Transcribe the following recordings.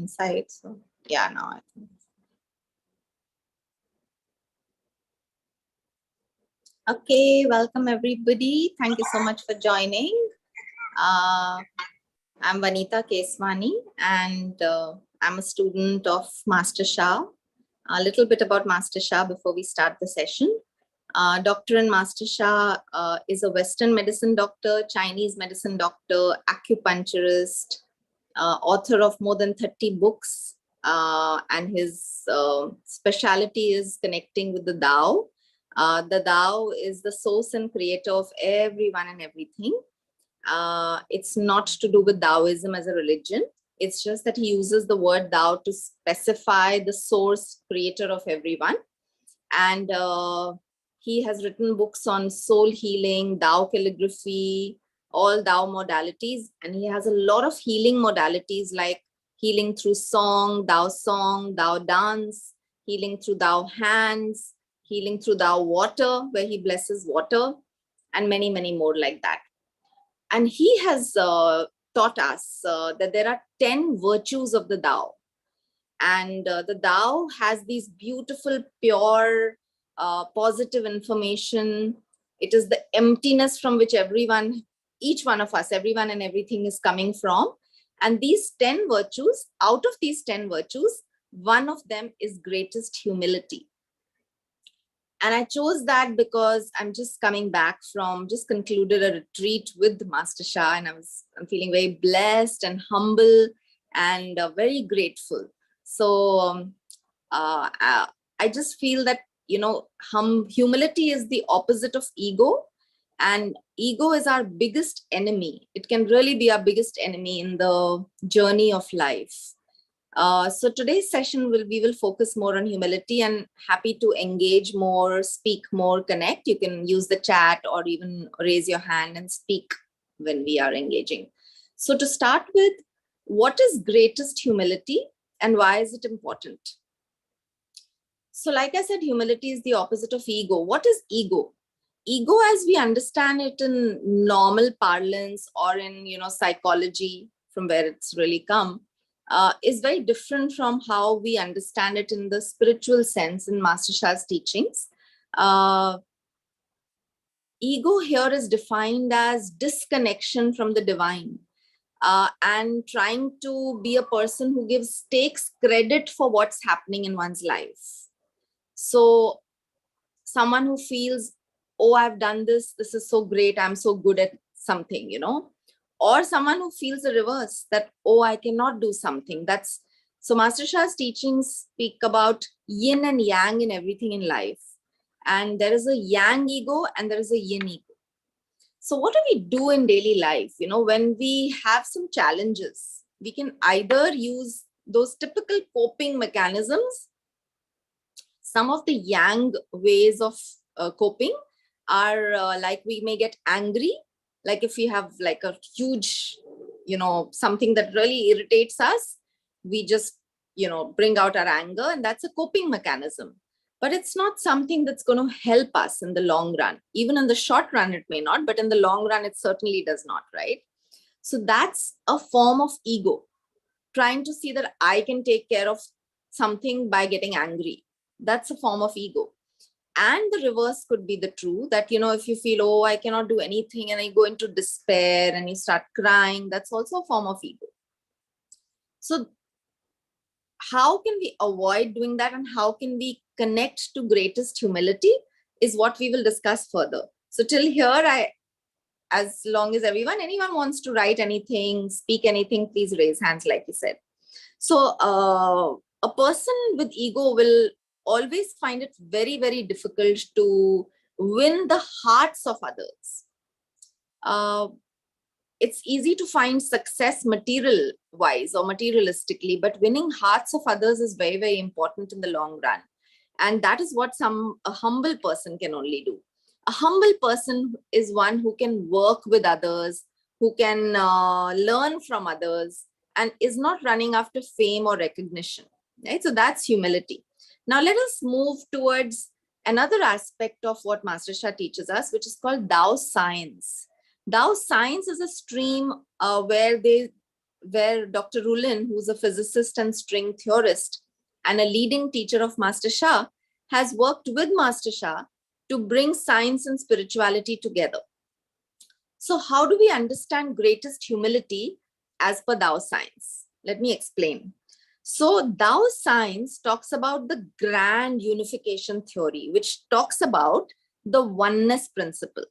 inside. So yeah, now I think. Okay, welcome everybody. Thank you so much for joining. I'm Vanita Keswani, and I'm a student of Master Shah. A little bit about Master Shah before we start the session. Dr. and Master Shah is a Western medicine doctor, Chinese medicine doctor, acupuncturist, author of more than 30 books, and his specialty is connecting with the Tao. The Tao is the source and creator of everyone and everything. It's not to do with Taoism as a religion. It's just that he uses the word Tao to specify the source creator of everyone. And he has written books on soul healing, Tao calligraphy, all Tao modalities. And he has a lot of healing modalities like healing through song, Tao dance, healing through Tao hands, healing through Tao water, where he blesses water, and many, many more like that. And he has taught us that there are 10 virtues of the Tao. And the Tao has these beautiful, pure, positive information. It is the emptiness from which everyone, each one of us, everyone and everything is coming from. And these 10 virtues, out of these 10 virtues, one of them is greatest humility. And I chose that because I'm just coming back from, just concluded a retreat with Master Shah, and I'm feeling very blessed and humble and very grateful. So I just feel that, you know, humility is the opposite of ego, and ego is our biggest enemy. It can really be our biggest enemy in the journey of life. So today's session we will focus more on humility, and happy to engage more, speak more, connect. You can use the chat or even raise your hand and speak when we are engaging. So to start with, what is greatest humility and why is it important? So like I said, humility is the opposite of ego. What is ego? Ego, as we understand it in normal parlance or in, you know, psychology, from where it's really come, is very different from how we understand it in the spiritual sense in Master Shah's teachings. Ego here is defined as disconnection from the divine, and trying to be a person who takes credit for what's happening in one's life. So someone who feels, oh, I've done this is so great, I'm so good at something, you know. Or someone who feels the reverse, that, oh, I cannot do something. So Master Shah's teachings speak about yin and yang in everything in life. And there is a yang ego and there is a yin ego. So what do we do in daily life? You know, when we have some challenges, we can either use those typical coping mechanisms. Some of the yang ways of coping are like we may get angry. Like if we have like a huge, you know, something that really irritates us, we just, you know, bring out our anger, and that's a coping mechanism. But it's not something that's going to help us in the long run. Even in the short run, it may not, but in the long run, it certainly does not, right? So that's a form of ego, trying to see that I can take care of something by getting angry. That's a form of ego. And the reverse could be the true, that, you know, if you feel, oh, I cannot do anything, and you go into despair and you start crying, that's also a form of ego. So how can we avoid doing that, and how can we connect to greatest humility is what we will discuss further. So till here, as long as anyone wants to write anything, speak anything, please raise hands, like you said. So a person with ego will always find it very, very difficult to win the hearts of others. It's easy to find success material wise or materialistically, but winning hearts of others is very, very important in the long run. And that is what a humble person can only do. A humble person is one who can work with others, who can learn from others, and is not running after fame or recognition. Right? So that's humility. Now let us move towards another aspect of what Master Shah teaches us, which is called Tao science. Tao science is a stream where they where Dr. Rulin, who's a physicist and string theorist and a leading teacher of Master Shah, has worked with Master Shah to bring science and spirituality together. So how do we understand greatest humility as per Tao science? Let me explain. So Tao science talks about the grand unification theory, which talks about the oneness principle,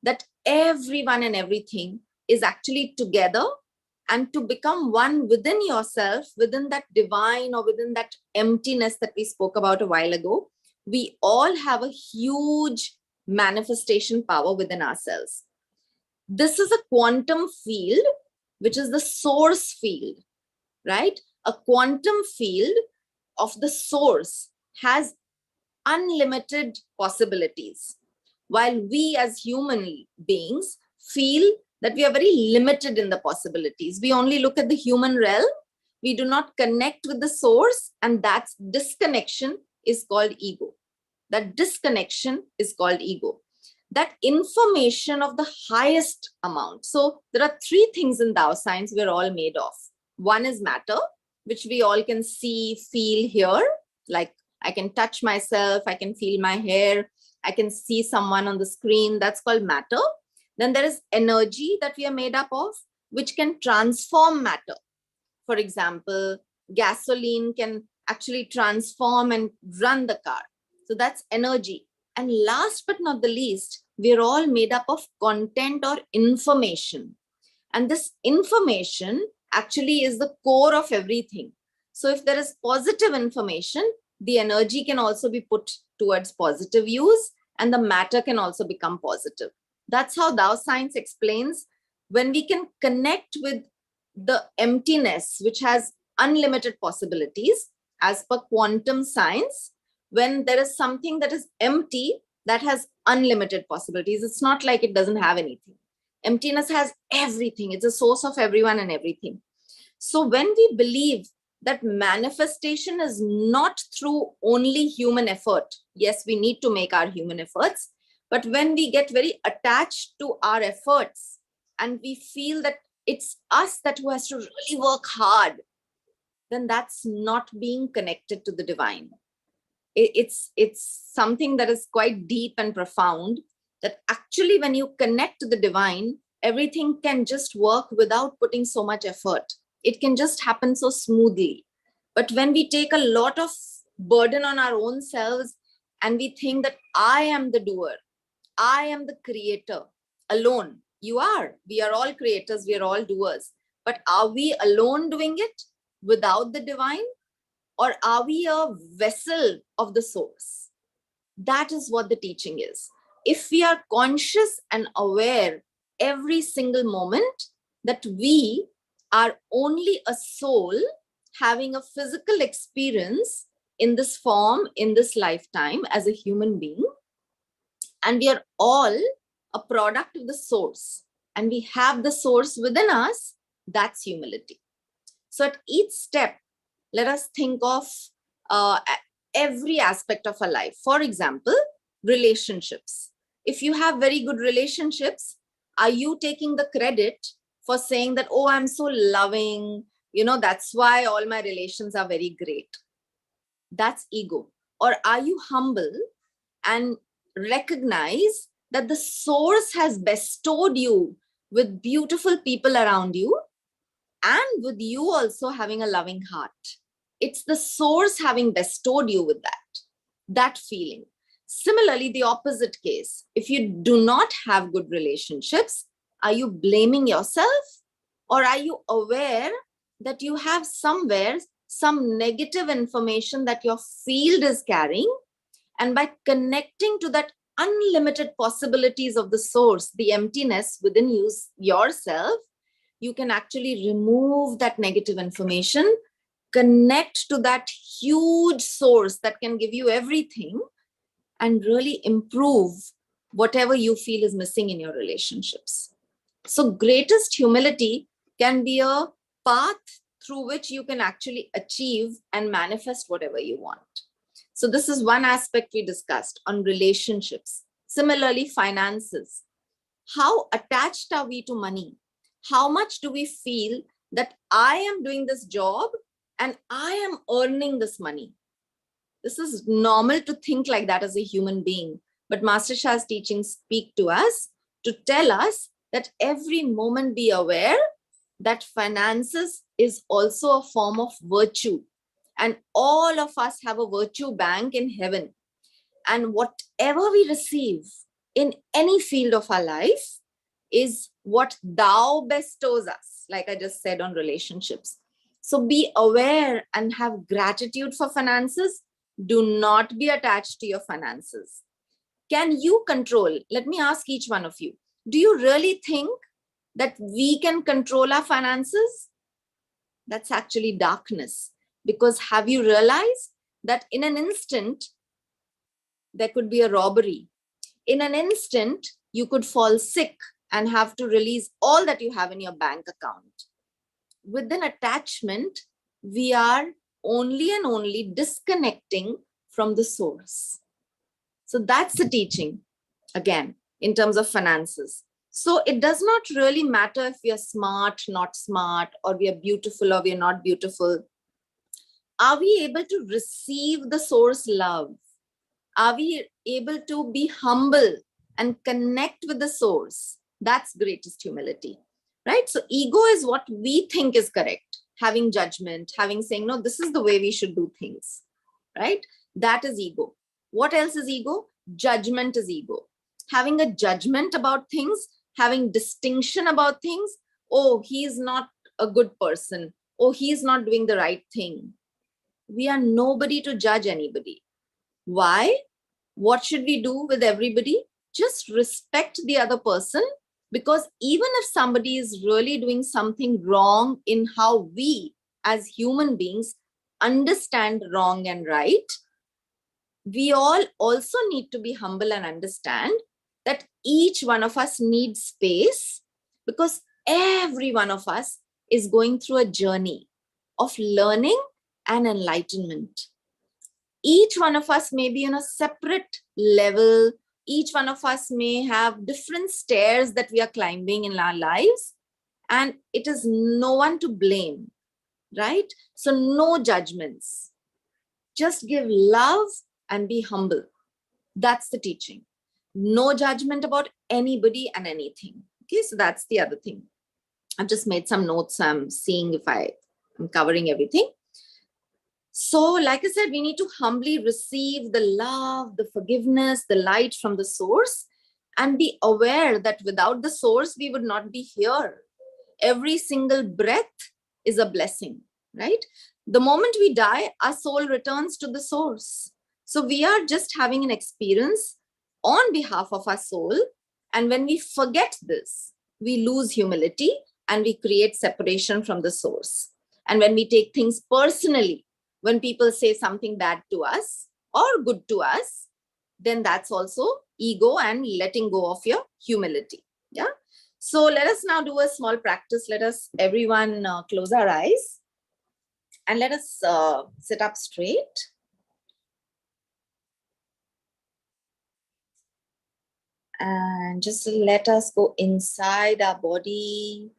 that everyone and everything is actually together, and to become one within yourself, within that divine or within that emptiness that we spoke about a while ago, we all have a huge manifestation power within ourselves. This is a quantum field, which is the source field, right? A quantum field of the source has unlimited possibilities, while we as human beings feel that we are very limited in the possibilities. We only look at the human realm. We do not connect with the source, and that disconnection is called ego. That disconnection is called ego. That information of the highest amount. So there are three things in Tao science we're all made of. One is matter, which we all can see, feel, hear. Like I can touch myself, I can feel my hair, I can see someone on the screen. That's called matter. Then there is energy that we are made up of, which can transform matter. For example, gasoline can actually transform and run the car. So that's energy. And last but not the least, we're all made up of content or information. And this information actually is the core of everything. So if there is positive information, the energy can also be put towards positive use, and the matter can also become positive. That's how Tao science explains when we can connect with the emptiness, which has unlimited possibilities as per quantum science. When there is something that is empty, that has unlimited possibilities. It's not like it doesn't have anything. Emptiness has everything. It's a source of everyone and everything. So when we believe that manifestation is not through only human effort, yes, we need to make our human efforts, but when we get very attached to our efforts and we feel that it's us that who has to really work hard, then that's not being connected to the divine. It's something that is quite deep and profound, that actually when you connect to the divine, everything can just work without putting so much effort. It can just happen so smoothly. But when we take a lot of burden on our own selves and we think that I am the doer, I am the creator alone. You are. We are all creators. We are all doers. But are we alone doing it without the divine? Or are we a vessel of the source? That is what the teaching is. If we are conscious and aware every single moment that we are only a soul having a physical experience in this form, in this lifetime as a human being, and we are all a product of the source, and we have the source within us, that's humility. So at each step, let us think of every aspect of our life. For example, relationships. If you have very good relationships, are you taking the credit for saying that, oh, I'm so loving, that's why all my relations are very great? That's ego. Or are you humble and recognize that the source has bestowed you with beautiful people around you, and with you also having a loving heart? It's the source having bestowed you with that feeling. Similarly, the opposite case, if you do not have good relationships, are you blaming yourself, or are you aware that you have somewhere some negative information that your field is carrying, and by connecting to that unlimited possibilities of the source, the emptiness within you, yourself, you can actually remove that negative information, connect to that huge source that can give you everything, and really improve whatever you feel is missing in your relationships. So greatest humility can be a path through which you can actually achieve and manifest whatever you want. So this is one aspect we discussed on relationships. Similarly, finances. How attached are we to money? How much do we feel that I am doing this job and I am earning this money. This is normal to think like that as a human being. But Master Shah's teachings speak to us to tell us that every moment be aware that finances is also a form of virtue. And all of us have a virtue bank in heaven. And whatever we receive in any field of our life is what thou bestows us, like I just said on relationships. So be aware and have gratitude for finances. Do not be attached to your finances. Can you control? Let me ask each one of you. Do you really think that we can control our finances? That's actually darkness. Because have you realized that in an instant, there could be a robbery? In an instant, you could fall sick and have to release all that you have in your bank account. With an attachment, we are only and only disconnecting from the source. So that's the teaching, again, in terms of finances. So it does not really matter if we are smart, not smart, or we are beautiful or we are not beautiful. Are we able to receive the source love? Are we able to be humble and connect with the source? That's greatest humility, right? So ego is what we think is correct. Having judgment, having saying, no, this is the way we should do things, right? That is ego. What else is ego? Judgment is ego. Having a judgment about things, having distinction about things. Oh, he is not a good person. Oh, he is not doing the right thing. We are nobody to judge anybody. Why? What should we do with everybody? Just respect the other person, because even if somebody is really doing something wrong in how we as human beings understand wrong and right, we all also need to be humble and understand that each one of us needs space, because every one of us is going through a journey of learning and enlightenment. Each one of us may be on a separate level. Each one of us may have different stairs that we are climbing in our lives, and it is no one to blame, right? So no judgments. Just give love and be humble. That's the teaching. No judgment about anybody and anything. Okay, so that's the other thing. I've just made some notes. I'm seeing if I'm covering everything. So, like I said, we need to humbly receive the love, the forgiveness, the light from the source, and be aware that without the source, we would not be here. Every single breath is a blessing, right? The moment we die, our soul returns to the source. So we are just having an experience on behalf of our soul. And when we forget this, we lose humility and we create separation from the source. And when we take things personally, when people say something bad to us or good to us, then that's also ego and letting go of your humility. Yeah. So let us now do a small practice. Let us, everyone, close our eyes and let us sit up straight. And just let us go inside our body.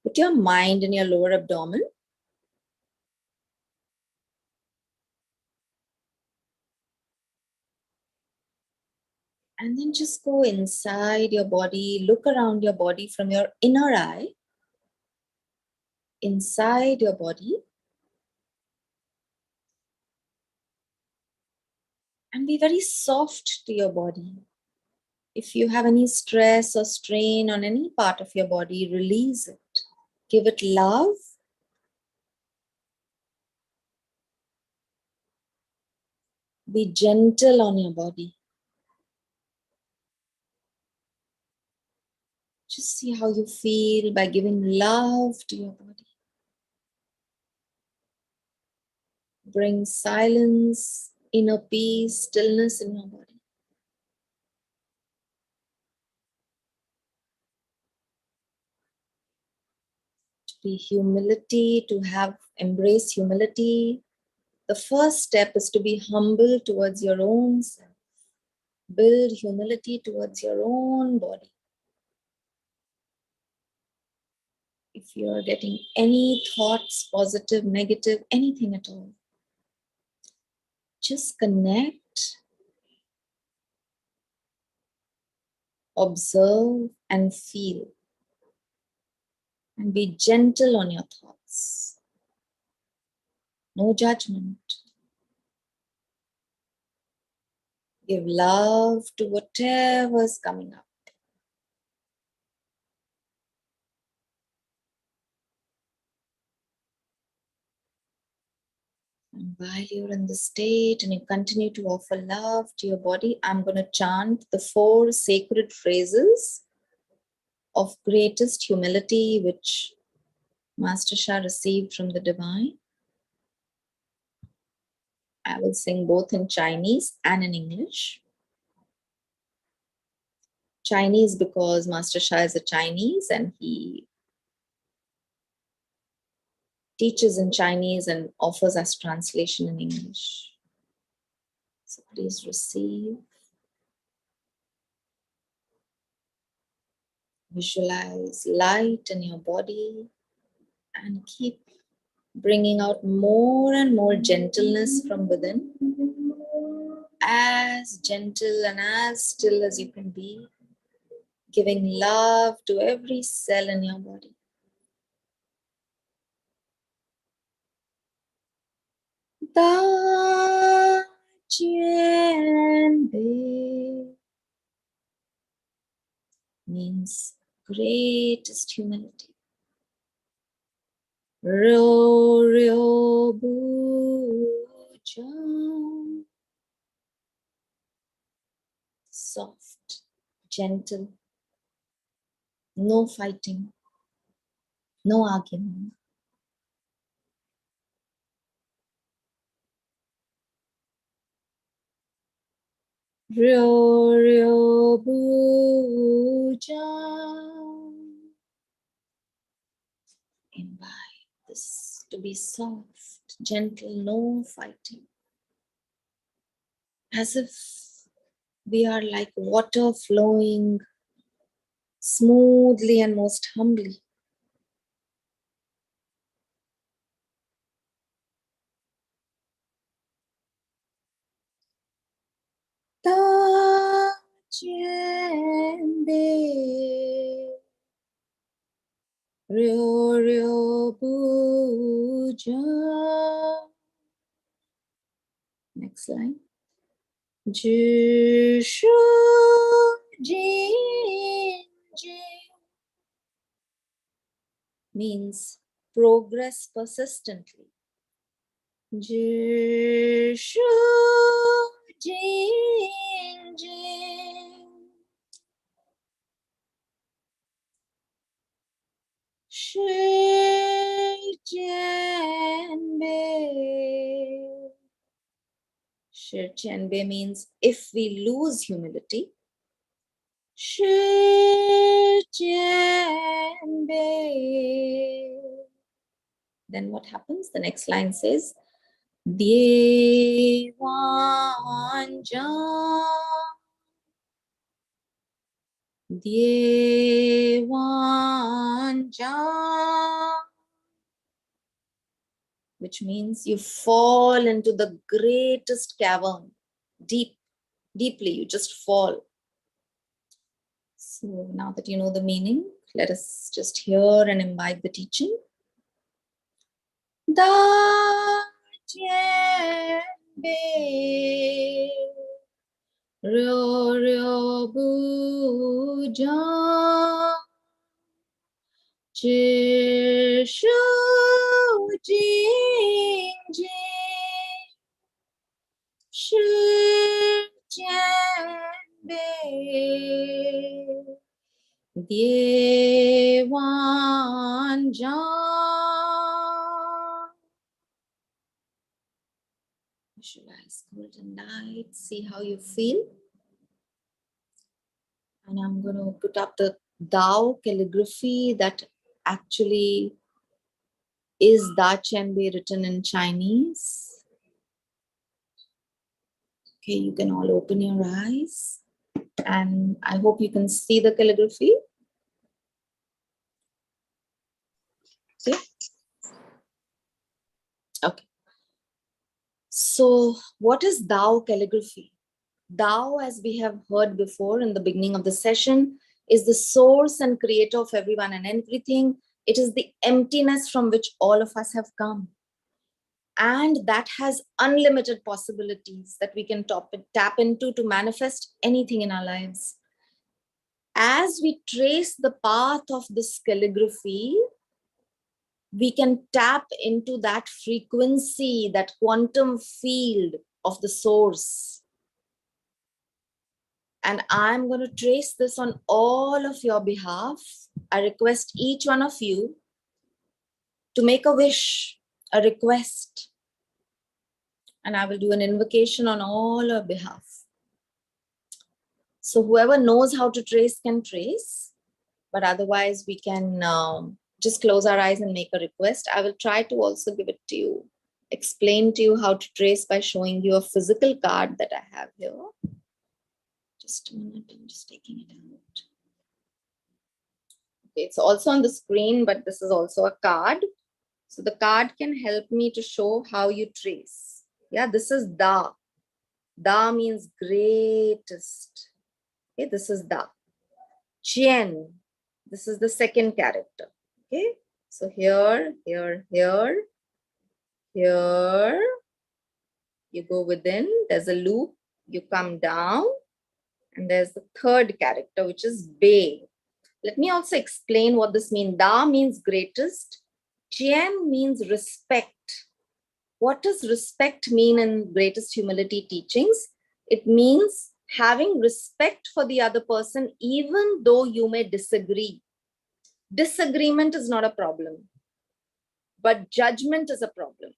Put your mind in your lower abdomen. And then just go inside your body. Look around your body from your inner eye. Inside your body. And be very soft to your body. If you have any stress or strain on any part of your body, release it. Give it love. Be gentle on your body. Just see how you feel by giving love to your body. Bring silence, inner peace, stillness in your body. To be humility, to have embrace humility. The first step is to be humble towards your own self. Build humility towards your own body. If you're getting any thoughts, positive, negative, anything at all, just connect, observe, and feel. And be gentle on your thoughts. No judgment. Give love to whatever's coming up. And while you're in the state and you continue to offer love to your body, I'm going to chant the 4 sacred phrases of greatest humility which Master Shah received from the Divine. I will sing both in Chinese and in English. Chinese because Master Shah is a Chinese and he teaches in Chinese and offers us translation in English. So please receive. Visualize light in your body and keep bringing out more and more gentleness from within. As gentle and as still as you can be, giving love to every cell in your body. Da Jian Bei means greatest humility. Ryo Ryo Bu Jang, soft, gentle, no fighting, no argument. Ryo Ryo Bu Jang. Invite this to be soft, gentle, no fighting. As if we are like water flowing smoothly and most humbly. Da Jian Bei Ryo Ryo Bu Jang. Next line. Ju Shu Jin Jin means progress persistently. Ju Shu Jin Jin Shi Jian Bei. Shi Jian Bei means if we lose humility. Shi Jian Bei. Then what happens? The next line says, Die Wan Jang. Die Wan Jang. Which means you fall into the greatest cavern, deeply, you just fall. So now that you know the meaning, let us just hear and imbibe the teaching. Da Jian Bei Ryo Ryo Bu Jang Chi Shu Jin Jin Shi Jian Bei Die Wan Jang. Visualize golden light, see how you feel. And I'm going to put up the Dao calligraphy that actually is Da Chen Bei written in Chinese. Okay, you can all open your eyes. And I hope you can see the calligraphy. Okay. Okay. So what is Tao calligraphy? Tao, as we have heard before in the beginning of the session, is the source and creator of everyone and everything. It is the emptiness from which all of us have come. And that has unlimited possibilities that we can tap into to manifest anything in our lives. As we trace the path of this calligraphy, we can tap into that frequency, that quantum field of the source. And I'm going to trace this on all of your behalf. I request each one of you to make a wish, a request, and I will do an invocation on all your behalf. So whoever knows how to trace can trace, but otherwise we can just close our eyes and make a request. I will try to also give it to you, explain to you how to trace by showing you a physical card that I have here. Just a minute, I'm just taking it out. Okay, it's also on the screen, but this is also a card. So the card can help me to show how you trace. Yeah, this is Da. Da means greatest. Okay, this is Da. Chien. This is the second character. Okay, so here, here, here, here. You go within, there's a loop, you come down, and there's the third character, which is Bei. Let me also explain what this means. Da means greatest. Chien means respect. What does respect mean in greatest humility teachings? It means having respect for the other person, even though you may disagree. Disagreement is not a problem, but judgment is a problem.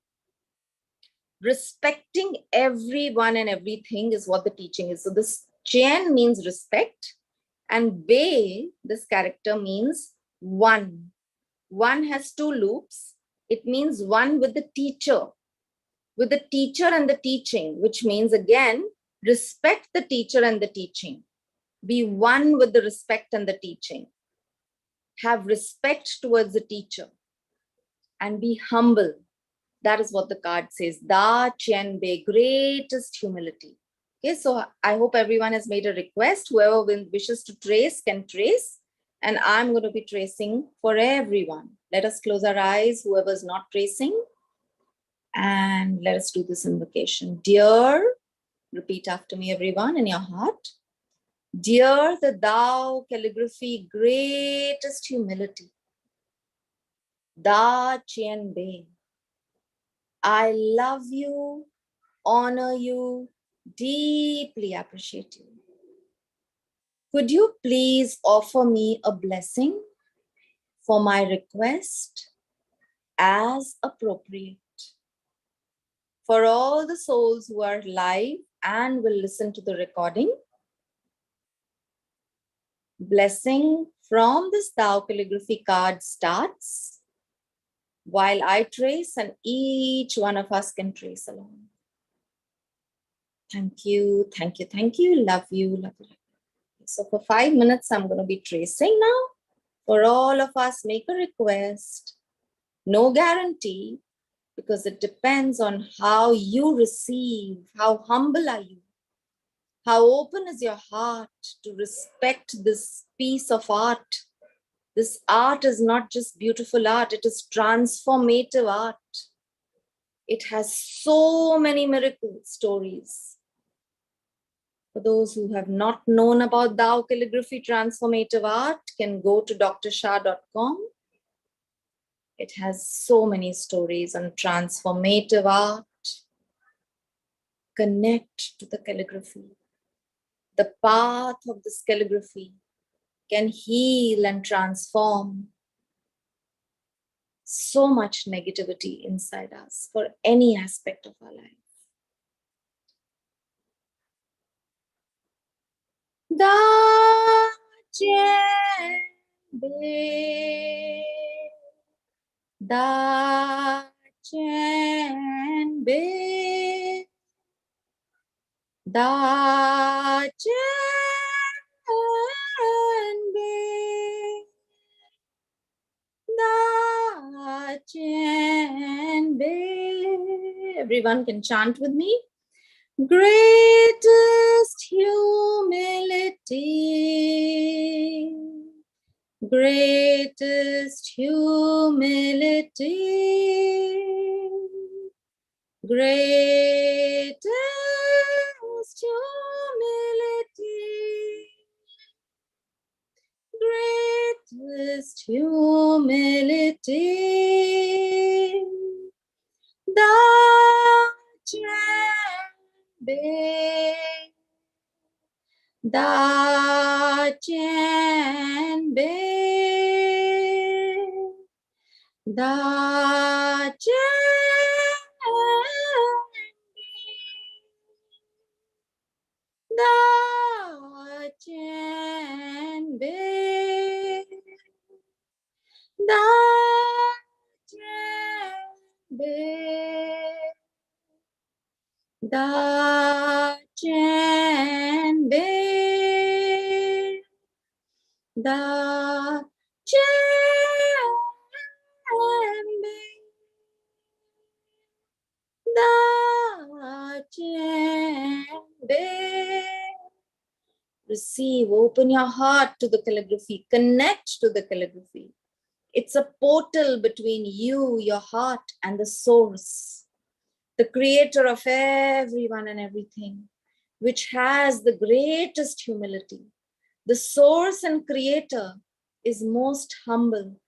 Respecting everyone and everything is what the teaching is. So this Chien means respect, and Bei, this character, means one. One has two loops. It means one with the teacher and the teaching, which means again, respect the teacher and the teaching. Be one with the respect and the teaching. Have respect towards the teacher and be humble. That is what the card says. Da Chien Bei, greatest humility. Okay, so I hope everyone has made a request. Whoever wishes to trace can trace. And I'm going to be tracing for everyone. Let us close our eyes, whoever's not tracing. And let us do this invocation. Dear, repeat after me, everyone, in your heart. Dear the Tao calligraphy, greatest humility. Da Chien Bei. I love you, honor you, deeply appreciate you. Could you please offer me a blessing for my request as appropriate? For all the souls who are live and will listen to the recording, blessing from this Tao calligraphy card starts while I trace, and each one of us can trace along. Thank you, thank you, thank you. Love you, love you. So for 5 minutes, I'm going to be tracing now. For all of us, make a request. No guarantee, because it depends on how you receive, how humble are you, how open is your heart to respect this piece of art. This art is not just beautiful art, it is transformative art. It has so many miracle stories. For those who have not known about Tao calligraphy transformative art, can go to drshah.com. It has so many stories on transformative art. Connect to the calligraphy. The path of this calligraphy can heal and transform so much negativity inside us for any aspect of our life. Da Chien Bei, Da Chien Bei, Da Chien Bei, Da Everyone can chant with me. Greatest humility. Greatest humility. Greatest humility. Greatest humility. Receive, open your heart to the calligraphy, connect to the calligraphy. It's a portal between you, your heart, and the source, the creator of everyone and everything, which has the greatest humility. The source and creator is most humble.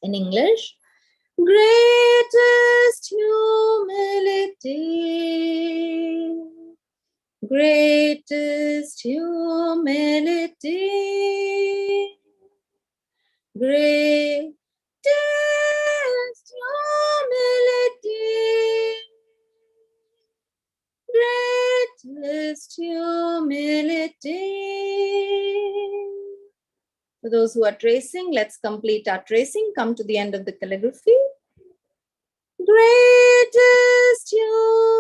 In English, greatest humility, greatest humility, greatest humility, greatest humility. For those who are tracing, let's complete our tracing. Come to the end of the calligraphy. Greatest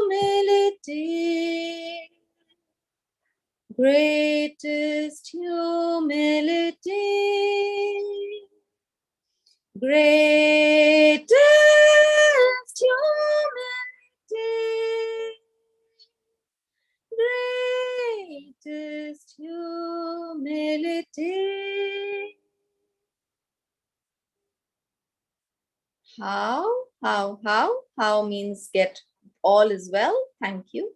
humility. Greatest humility. Greatest humility. Greatest humility. How means get all is well. Thank you.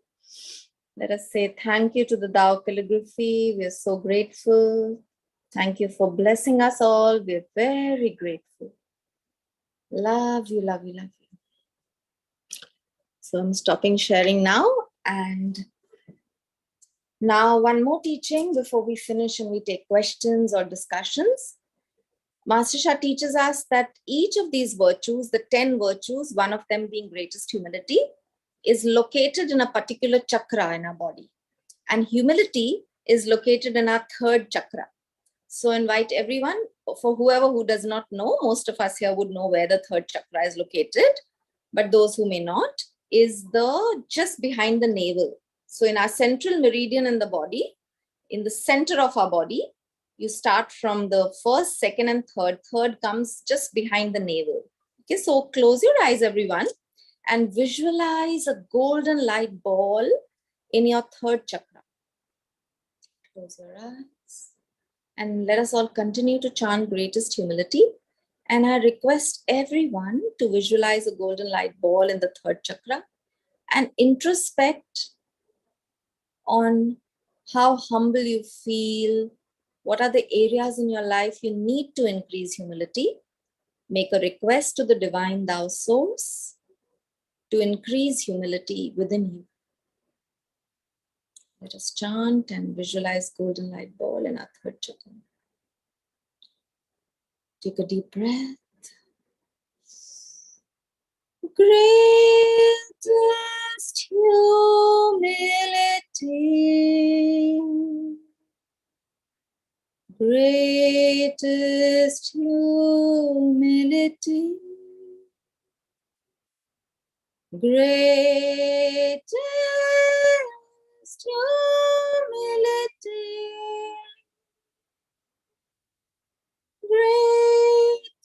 Let us say thank you to the Tao calligraphy. We are so grateful. Thank you for blessing us all. We're very grateful. Love you, love you, love you. So I'm stopping sharing now. And now one more teaching before we finish and we take questions or discussions. Master Shah teaches us that each of these virtues, the 10 virtues, one of them being greatest humility, is located in a particular chakra in our body. And humility is located in our third chakra. So invite everyone, for whoever who does not know, most of us here would know where the third chakra is located, but those who may not, is just behind the navel. So in our central meridian in the body, in the center of our body, You start from the first, second, and third. Third comes just behind the navel. Okay, so close your eyes, everyone, and visualize a golden light ball in your third chakra. Close your eyes. And let us all continue to chant greatest humility. And I request everyone to visualize a golden light ball in the third chakra and introspect on how humble you feel. What are the areas in your life you need to increase humility? Make a request to the divine thou source to increase humility within you. Let us chant and visualize golden light ball in our third chakra. Take a deep breath. Greatest humility. Greatest humility. Greatest humility.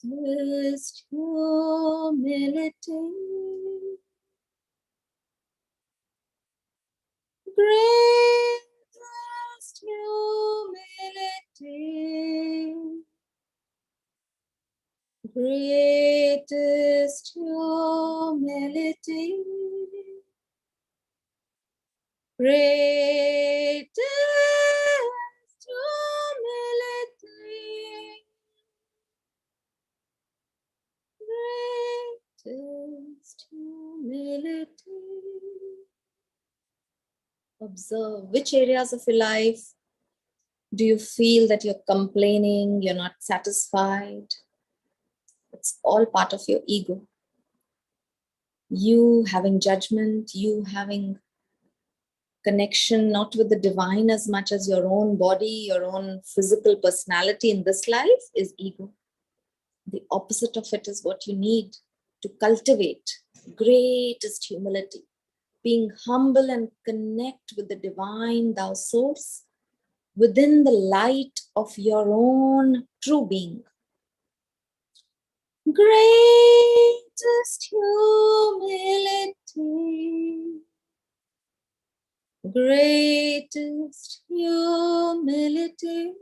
Greatest humility. Greatest humility. Greatest humility. Greatest humility. Greatest humility. Observe which areas of your life do you feel that you're complaining, you're not satisfied. It's all part of your ego. You having judgment, you having connection not with the divine as much as your own body, your own physical personality in this life is ego. The opposite of it is what you need to cultivate greatest humility, being humble and connect with the divine thou source within the light of your own true being. Greatest humility. Greatest humility.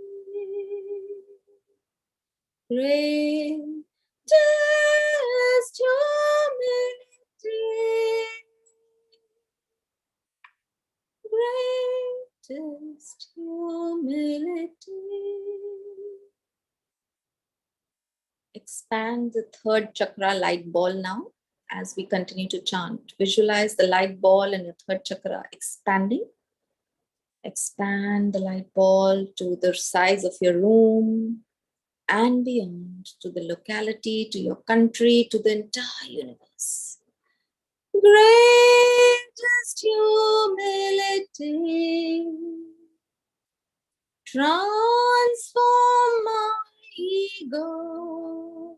Greatest humility. Greatest humility. Expand the third chakra light ball now as we continue to chant. Visualize the light ball in your third chakra expanding. Expand the light ball to the size of your room and beyond, to the locality, to your country, to the entire universe. Greatest humility. Transform my ego.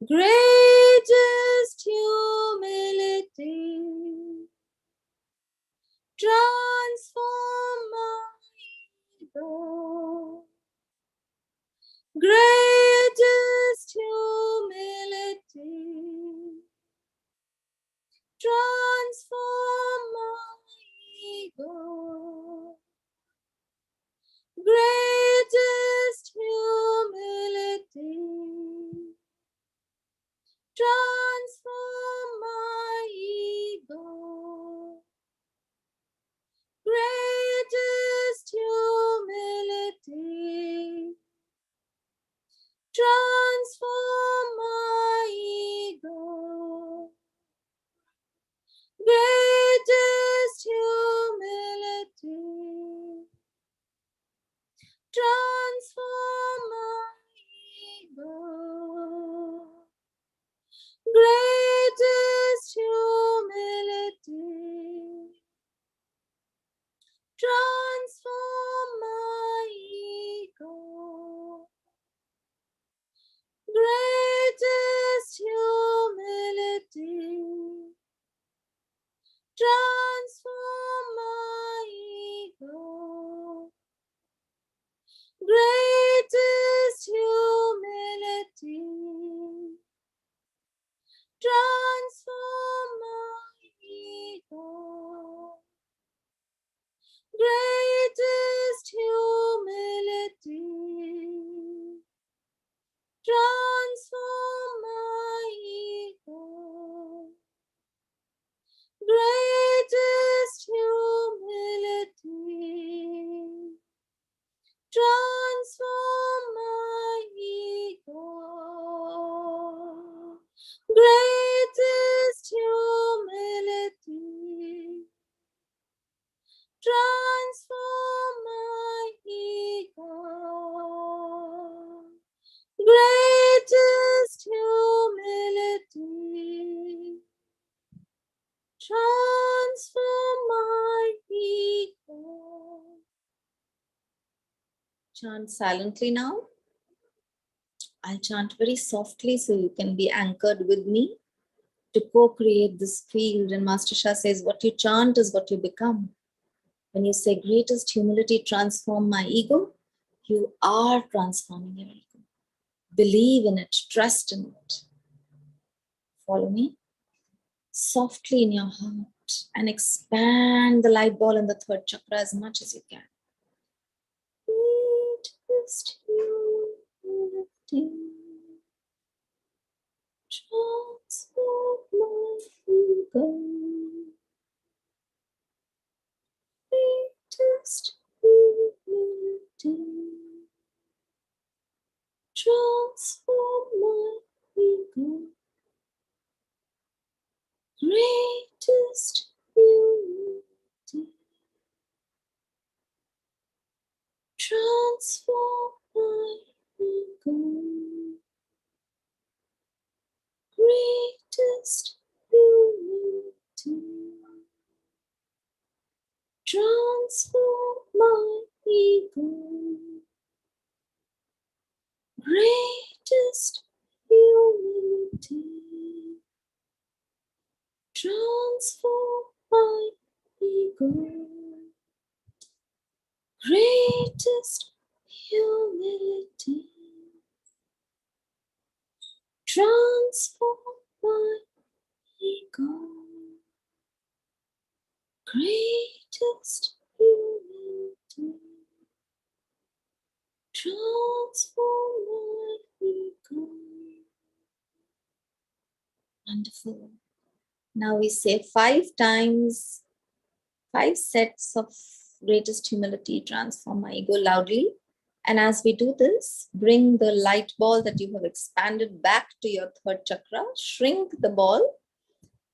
Greatest humility. Transform my ego. Greatest humility. Transform my ego. Greatest humility. Transform my ego. Greatest humility. Transform my ego. Greatest humility. Transform my ego. Greatest humility. Transform my ego. Great Greatest humility, transform my ego. Greatest humility, transform my ego. Chant silently now. I'll chant very softly so you can be anchored with me to co-create this field. And Master Shah says, what you chant is what you become. When you say greatest humility, transform my ego, you are transforming your ego. Believe in it, trust in it. Follow me. Softly in your heart and expand the light ball in the third chakra as much as you can. Greatest humility, transform my ego. Greatest humility, transform my ego. Greatest humility, transform my ego. Greatest humility, transform my ego. Greatest humility, transform my ego. Greatest humility, transform my ego. Greatest humility, transform my ego. Wonderful. Now we say 5 times, 5 sets of greatest humility, transform my ego loudly. And as we do this, bring the light ball that you have expanded back to your third chakra, shrink the ball,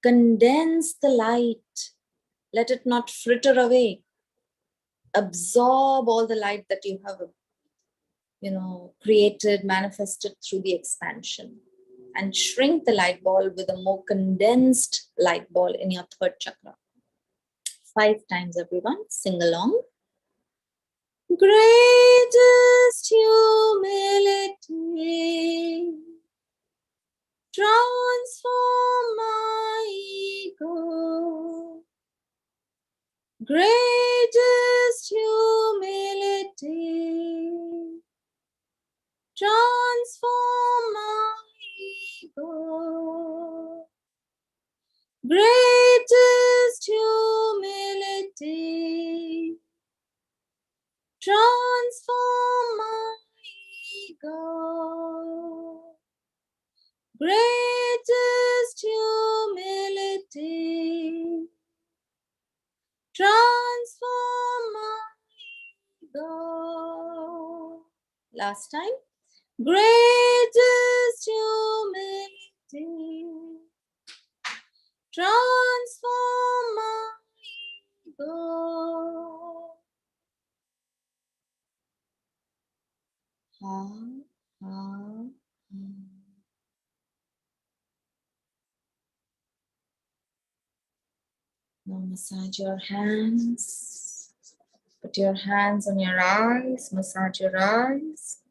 condense the light, let it not fritter away. Absorb all the light that you have, created, manifested through the expansion. And shrink the light ball with a more condensed light ball in your third chakra. 5 times, everyone. Sing along. Greatest humility, transform my ego. Greatest humility, transform my ego. Greatest humility, transform my ego. Greatest humility, transform my ego. Last time. Greatest humility, transform my ego. Now massage your hands. Put your hands on your eyes. Massage your eyes.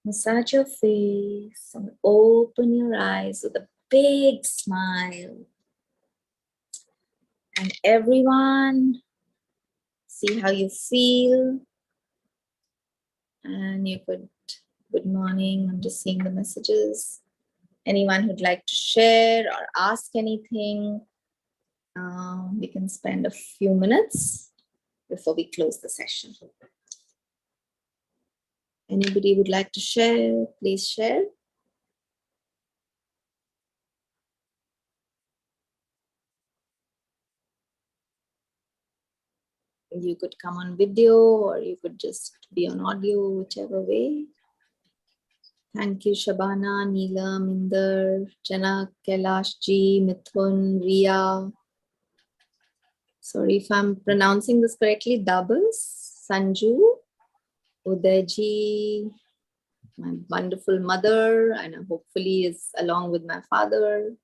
Massage your face and open your eyes with a big smile. And everyone, see how you feel. And you could, good morning, I'm just seeing the messages. Anyone who'd like to share or ask anything, we can spend a few minutes before we close the session. Anybody would like to share, please share. You could come on video or you could just be on audio, whichever way. Thank you, Shabana, Neela, Minder, Janak, Kailash Ji, Mithun, Ria. Sorry if I'm pronouncing this correctly. Doubles, Sanju, Udayji, my wonderful mother, and hopefully is along with my father.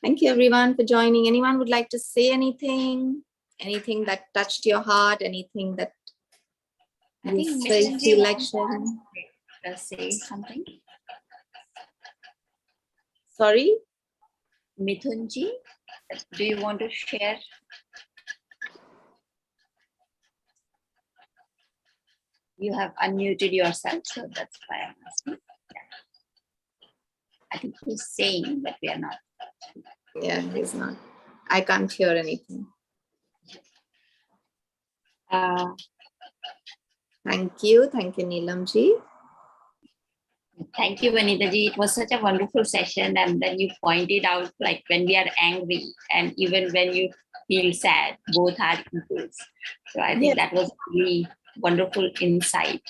Thank you everyone for joining. Anyone would like to say anything? Anything that touched your heart? Anything that you feel like sharing? Say something. Sorry? Mithunji, do you want to share? You have unmuted yourself, so that's why I'm asking. Yeah. I think he's saying that we are not. Yeah, he's not. I can't hear anything. Thank you. Thank you, Neelamji. Thank you, Vanita ji. It was such a wonderful session. And then you pointed out, like, when we are angry and even when you feel sad, both are equals. So I think that was really wonderful insight.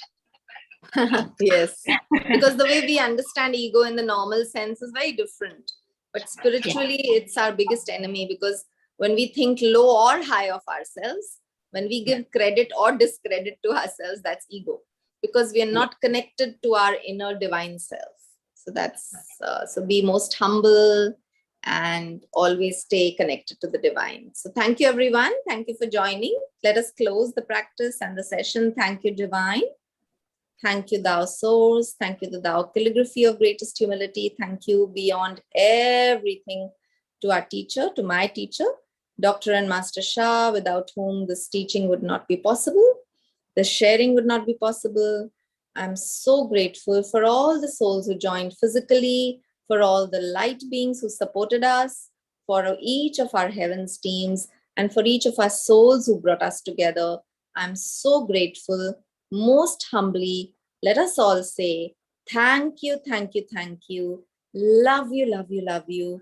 Yes, because the way we understand ego in the normal sense is very different. But spiritually, it's our biggest enemy, because when we think low or high of ourselves, when we give credit or discredit to ourselves, that's ego, because we are not connected to our inner divine self. So that's so be most humble and always stay connected to the divine. So thank you, everyone. Thank you for joining. Let us close the practice and the session. Thank you, divine. Thank you, thou source. Thank you, the thou calligraphy of greatest humility. Thank you beyond everything to our teacher, to my teacher, Dr. and Master Shah, without whom this teaching would not be possible. The sharing would not be possible. I'm so grateful for all the souls who joined physically, for all the light beings who supported us, for each of our heavens teams, and for each of our souls who brought us together. I'm so grateful. Most humbly, let us all say, thank you, thank you, thank you. Love you, love you, love you.